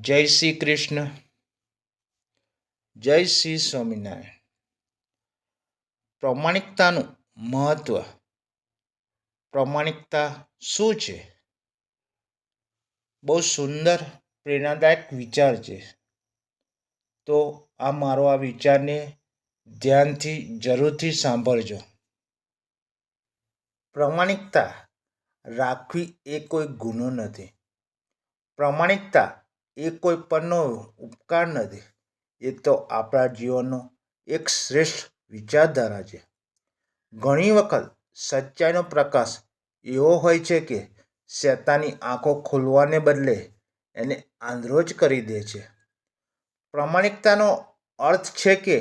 જય શ્રી કૃષ્ણ. જય શ્રી સ્વામિનારાયણ. પ્રામાણિકતાનું મહત્વ. પ્રામાણિકતા શું છે? બહુ સુંદર પ્રેરણાદાયક વિચાર છે. તો મારો વિચારને ધ્યાનથી જરૂરથી સાંભળજો. પ્રામાણિકતા રાખવી એ કોઈ ગુનો નથી. પ્રામાણિકતા એ કોઈ પરનો ઉપકાર નથી. એ તો આપણા જીવનનો એક શ્રેષ્ઠ વિચારધારા છે. ઘણી વખત સચ્ચાઈનો પ્રકાશ એવો હોય છે કે શેતાની આંખો ખોલવાને બદલે એને આંધળો જ કરી દે છે. પ્રામાણિકતાનો અર્થ છે કે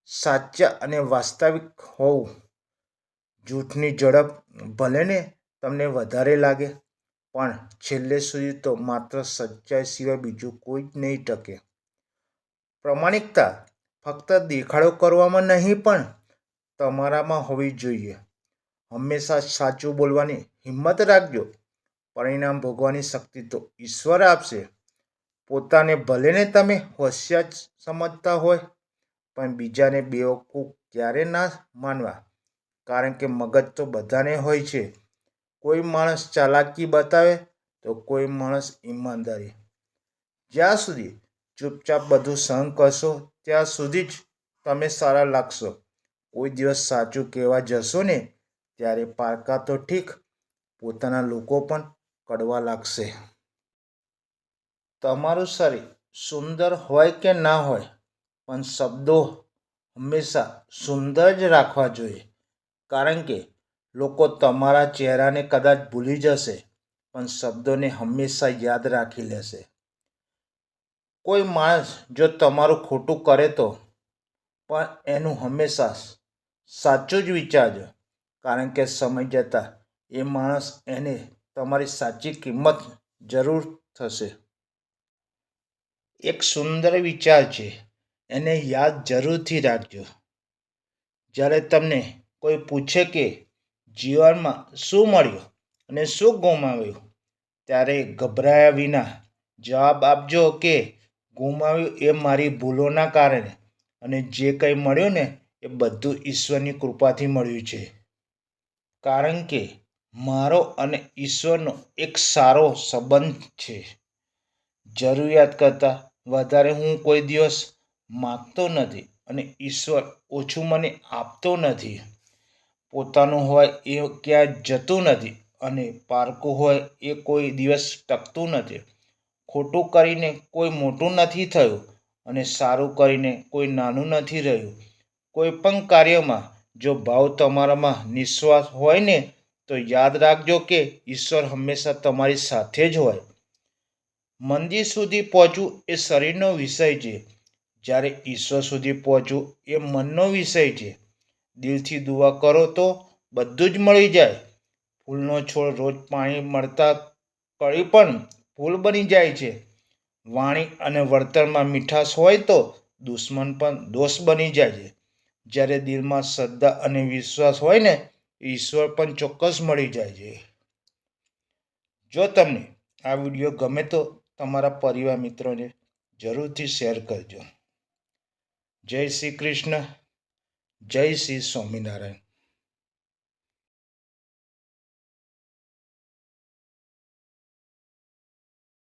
સાચા અને વાસ્તવિક હોવું. જૂઠની ઝડપ ભલેને તમને વધારે લાગે, પણ છેલ્લે સુધી તો માત્ર સચ્ચાઈ સિવાય બીજું કોઈ જ નહીં ટકે. પ્રામાણિકતા ફક્ત દેખાડો કરવામાં નહીં પણ તમારામાં હોવી જોઈએ. હંમેશા સાચું બોલવાની હિંમત રાખજો. પરિણામ ભોગવવાની શક્તિ તો ઈશ્વર આપશે. પોતાને ભલેને તમે હોશિયાર સમજતા હોય, પણ બીજાને બેવકૂફ ક્યારે ના માનવા. કારણ કે મગજ તો બધાને હોય છે. કોઈ માણસ ચાલાકી બતાવે તો કોઈ માણસ ઈમાનદારી. જ્યાં સુધી ચૂપચાપ બધું સહન કરશો ત્યાં સુધી જ તમે સારા લાગશો. કોઈ દિવસ સાચું કહેવા જશો ને ત્યારે પારકા તો ઠીક, પોતાના લોકો પણ કડવા લાગશે. તમારું શરીર સુંદર હોય કે ના હોય, પણ શબ્દો હંમેશા સુંદર જ રાખવા જોઈએ. કારણ કે લોકો તમારા ચહેરાને કદાચ ભૂલી જશે, પણ શબ્દોને હંમેશા યાદ રાખી લેશે. કોઈ માણસ જો તમારું ખોટું કરે તો પણ એનું હંમેશા સાચું જ વિચારજો. કારણ કે સમય જતાં એ માણસ એને તમારી સાચી કિંમત જરૂર થશે. એક સુંદર વિચાર છે, એને યાદ જરૂરથી રાખજો. જ્યારે તમને કોઈ પૂછે કે જીવનમાં શું મળ્યું અને શું ગુમાવ્યું, ત્યારે ગભરાયા વિના જવાબ આપજો કે ગુમાવ્યું એ મારી ભૂલોના કારણે, અને જે કંઈ મળ્યું ને એ બધું ઈશ્વરની કૃપાથી મળ્યું છે. કારણ કે મારો અને ઈશ્વરનો એક સારો સંબંધ છે. જરૂરિયાત કરતાં વધારે હું કોઈ દિવસ માગતો નથી અને ઈશ્વર ઓછું મને આપતો નથી. પોતાનું હોય એ ક્યાંય જતું નથી અને પારકું હોય એ કોઈ દિવસ ટકતું નથી. ખોટું કરીને કોઈ મોટું નથી થયું અને સારું કરીને કોઈ નાનું નથી રહ્યું. કોઈ પણ કાર્યમાં જો ભાવ તમારામાં નિસ્વાર્થ હોય ને, તો યાદ રાખજો કે ઈશ્વર હંમેશા તમારી સાથે જ હોય. મંદિર સુધી પહોંચવું એ શરીરનો વિષય છે, જ્યારે ઈશ્વર સુધી પહોંચવું એ મનનો વિષય છે. દિલથી દુઆ કરો તો બધું જ મળી જાય. ફૂલનો છોડ રોજ પાણી મળતા કળી પણ ફૂલ બની જાય છે. વાણી અને વર્તનમાં મીઠાશ હોય તો દુશ્મન પણ દોસ્ત બની જાય છે. જ્યારે દિલમાં શ્રદ્ધા અને વિશ્વાસ હોય ને, ઈશ્વર પણ ચોક્કસ મળી જાય છે. જો તમને આ વિડીયો ગમે તો તમારા પરિવાર મિત્રોને જરૂરથી શેર કરજો. જય શ્રી કૃષ્ણ. જય શ્રી સ્વામિનારાયણ.